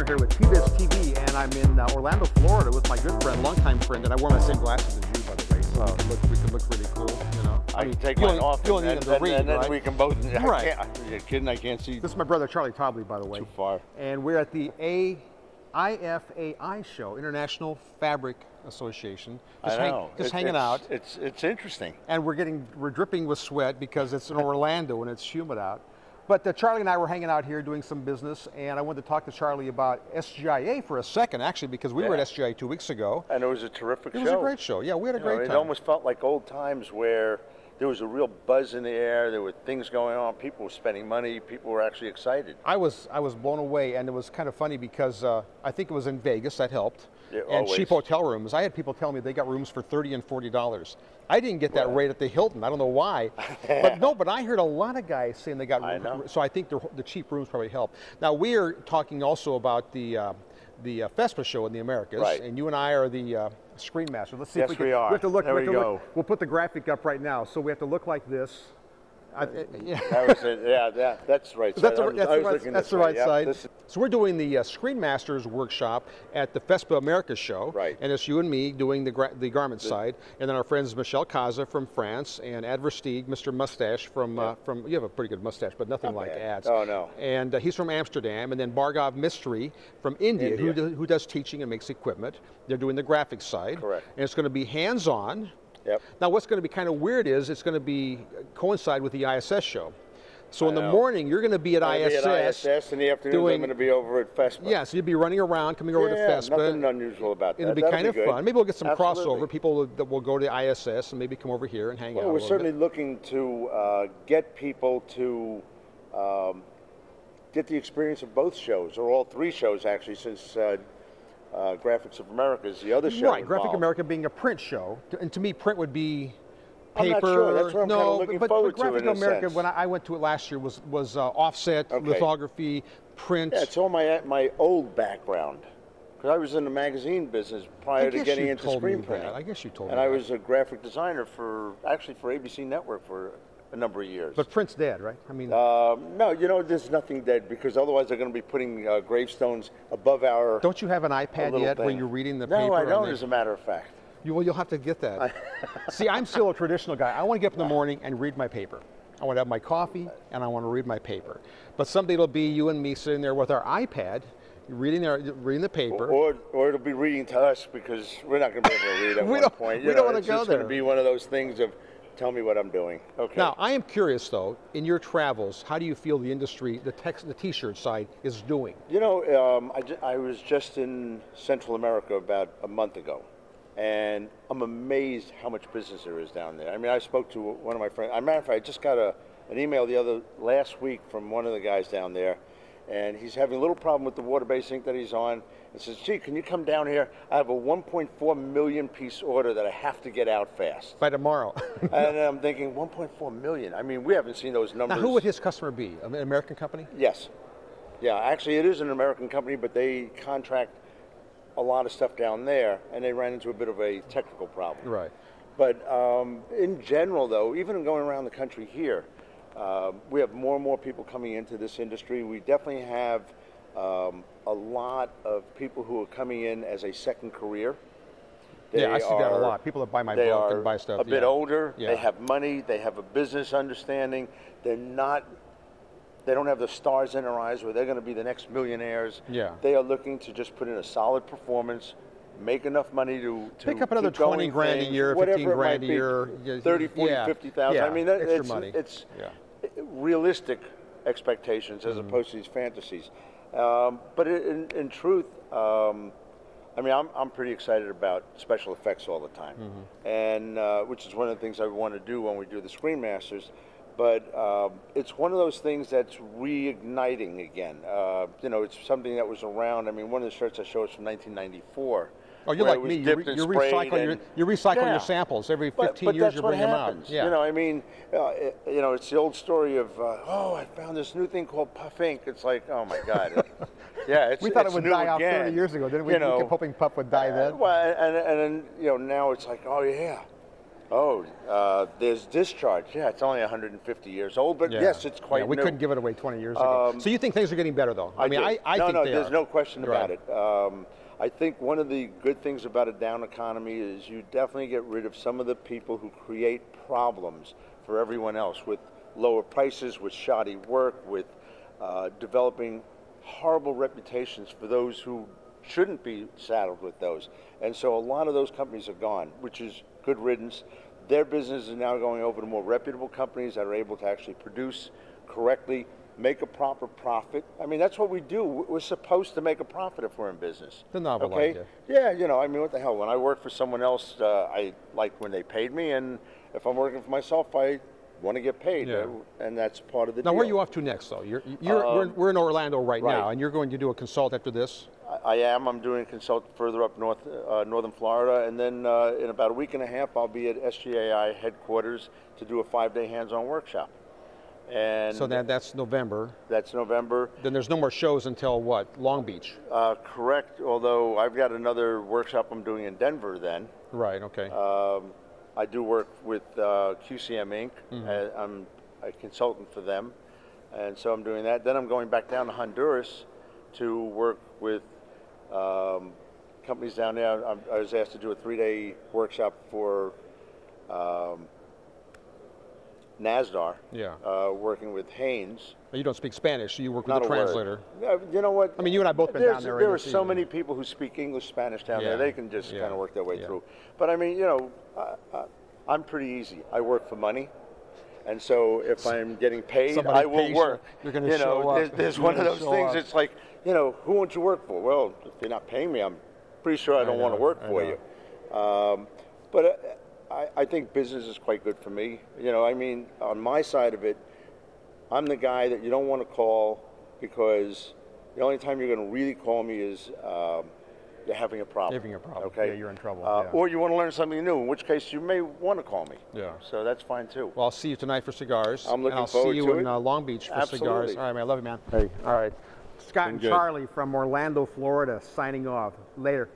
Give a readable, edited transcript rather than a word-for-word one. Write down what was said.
Fresener here with t-biz TV, and I'm in Orlando, Florida with my good friend, longtime friend, and I wore my same glasses as you, by the way, so we can look really cool, you know. I can take mine off and then right? We can both, right. You're kidding, I can't see. This is my brother, Charlie Taublieb, by the way. Too far. And we're at the IFAI show, International Fabric Association. I know. Just hanging out. It's interesting. And we're dripping with sweat because it's in Orlando and it's humid out. But Charlie and I were hanging out here doing some business, and I wanted to talk to Charlie about SGIA for a second, actually, because we were at SGIA 2 weeks ago. And it was a terrific show. It was a great show. Yeah, we had a great time. It almost felt like old times where there was a real buzz in the air. There were things going on. People were spending money. People were actually excited. I was blown away, and it was kind of funny because I think it was in Vegas. That helped. Yeah, and always. Cheap hotel rooms. I had people tell me they got rooms for $30 and $40. I didn't get that rate at the Hilton. I don't know why. But I heard a lot of guys saying they got rooms. So I think the cheap rooms probably help. Now, we are talking also about the FESPA show in the Americas, and you and I are the screen masters. Let's see if we can. We are. We have to look. There we go. We'll put the graphic up right now. So we have to look like this. Yeah. That was it. Yeah, that's the right side. That's the right side. So we're doing the Screen Masters workshop at the FESPA Americas show. Right. And it's you and me doing the garment side. And then our friends Michel Caza from France and Ad Versteeg, Mr. Mustache from, you have a pretty good mustache, but nothing like Ad's. Oh, no. And he's from Amsterdam. And then Bhargav Mystery from India. Who does teaching and makes equipment. They're doing the graphics side. Correct. And it's going to be hands-on. Yep. Now, what's going to be kind of weird is it's going to coincide with the ISS show. So in the morning, you're going to be at ISS. In the afternoon, I'm going to be over at FESPA. Yeah, so you'll be running around, coming over to FESPA. Nothing unusual about that. It'll be kind of fun. Maybe we'll get some crossover. People that will go to ISS and maybe come over here and hang out. We're certainly looking to get people to get the experience of both shows, or all three shows actually, since Graphics of America is the other show. Right, Graphic America being a print show, and to me, print would be paper. I'm not sure. That's what I'm kind of looking forward to. Graphic in a America, sense. when I went to it last year, was offset, lithography, print. Yeah, it's all my old background. Because I was in the magazine business prior to getting into screen printing. I guess you told me. And I was a graphic designer for ABC Network for a number of years. But print's dead, right? I mean, no, there's nothing dead, because otherwise they're going to be putting gravestones above our. Don't you have an iPad yet where you're reading the paper? No, I don't, as a matter of fact. You'll have to get that. See, I'm still a traditional guy. I want to get up in the morning and read my paper. I want to have my coffee and I want to read my paper. But someday it'll be you and me sitting there with our iPad, reading the paper. Or it'll be reading to us, because we're not going to be able to read at one point. We don't want to go there. It's going to be one of those things of, tell me what I'm doing. Okay. Now, I am curious, though, in your travels, how do you feel the industry, the T-shirt side, is doing? You know, I was just in Central America about a month ago, and I'm amazed how much business there is down there. I mean, I spoke to one of my friends. As a matter of fact, I just got an email last week from one of the guys down there, and he's having a little problem with the water-based ink that he's on. He says, gee, can you come down here? I have a 1.4 million piece order that I have to get out fast. By tomorrow. And I'm thinking, 1.4 million? I mean, we haven't seen those numbers. Now, who would his customer be? An American company? Yes. Yeah, actually, it is an American company, but they contract a lot of stuff down there, and they ran into a bit of a technical problem. Right. But in general, though, even going around the country here, we have more and more people coming into this industry. We definitely have a lot of people who are coming in as a second career. I see that a lot. People that buy my book and buy stuff. A bit older. Yeah. They have money. They have a business understanding. They don't have the stars in their eyes where they're going to be the next millionaires. Yeah. They are looking to just put in a solid performance, make enough money to pick up another 20 grand a year, 15 grand a year, 30, 40, 50,000. Yeah. I mean, extra money. It's realistic expectations as opposed to these fantasies. But in truth, I mean, I'm pretty excited about special effects all the time, and which is one of the things I want to do when we do the Screen Masters. But it's one of those things that's reigniting again. You know, it's something that was around. I mean, one of the shirts I showed is from 1994. Oh, you're like me. You're recycling your samples every 15 years. You're bringing them out. Yeah. You know, I mean, you know, it's the old story of, oh, I found this new thing called puff ink. It's like, oh my God. Yeah, we thought it would die out 30 years ago, didn't we? You know, hoping puff would die then. Well, and then, you know, now it's like, oh yeah. There's discharge. Yeah, it's only 150 years old, but yes, it's quite new. We couldn't give it away 20 years ago. So you think things are getting better, though? I think there's no question about it. I think one of the good things about a down economy is you definitely get rid of some of the people who create problems for everyone else with lower prices, with shoddy work, with developing horrible reputations for those who shouldn't be saddled with those. And so a lot of those companies are gone, which is good riddance. Their business is now going over to more reputable companies that are able to actually produce correctly, make a proper profit. I mean, that's what we do. We're supposed to make a profit if we're in business. The novel idea. Yeah, you know, I mean, what the hell? When I work for someone else, I like when they paid me, and if I'm working for myself, I want to get paid, and that's part of the deal. Now, where are you off to next, though? We're in Orlando right now, and you're going to do a consult after this? I am. I'm doing a consult further up north, northern Florida, and then in about a week and a half, I'll be at SGAI headquarters to do a 5-day hands-on workshop. And so that's November. That's November. Then there's no more shows until what? Long Beach. Correct. Although I've got another workshop I'm doing in Denver then. Right. Okay. I do work with QCM Inc. I'm a consultant for them, and so I'm doing that. Then I'm going back down to Honduras to work with companies down there. I was asked to do a 3-day workshop for NASDAR, working with Haynes. You don't speak Spanish, so you work with a translator. You know what? I mean, you and I both been down there. There are so many people who speak English, Spanish down there. They can just kind of work their way through. But I mean, you know, I'm pretty easy. I work for money. And so if I'm getting paid, I will work. You're going to show up. There's one of those things. It's like, you know, who won't you work for? Well, if you're not paying me, I'm pretty sure I don't want to work for you. But I think business is quite good for me. You know, I mean, on my side of it, I'm the guy that you don't want to call because the only time you're going to really call me is you're having a problem. Having a problem. Okay. Yeah, you're in trouble. Or you want to learn something new, in which case you may want to call me. Yeah. So that's fine too. Well, I'll see you tonight for cigars. I'm looking I'll forward see you to in it. Long Beach for cigars. All right, man. I love you, man. Hey. All right. Scott and Charlie from Orlando, Florida, signing off. Later.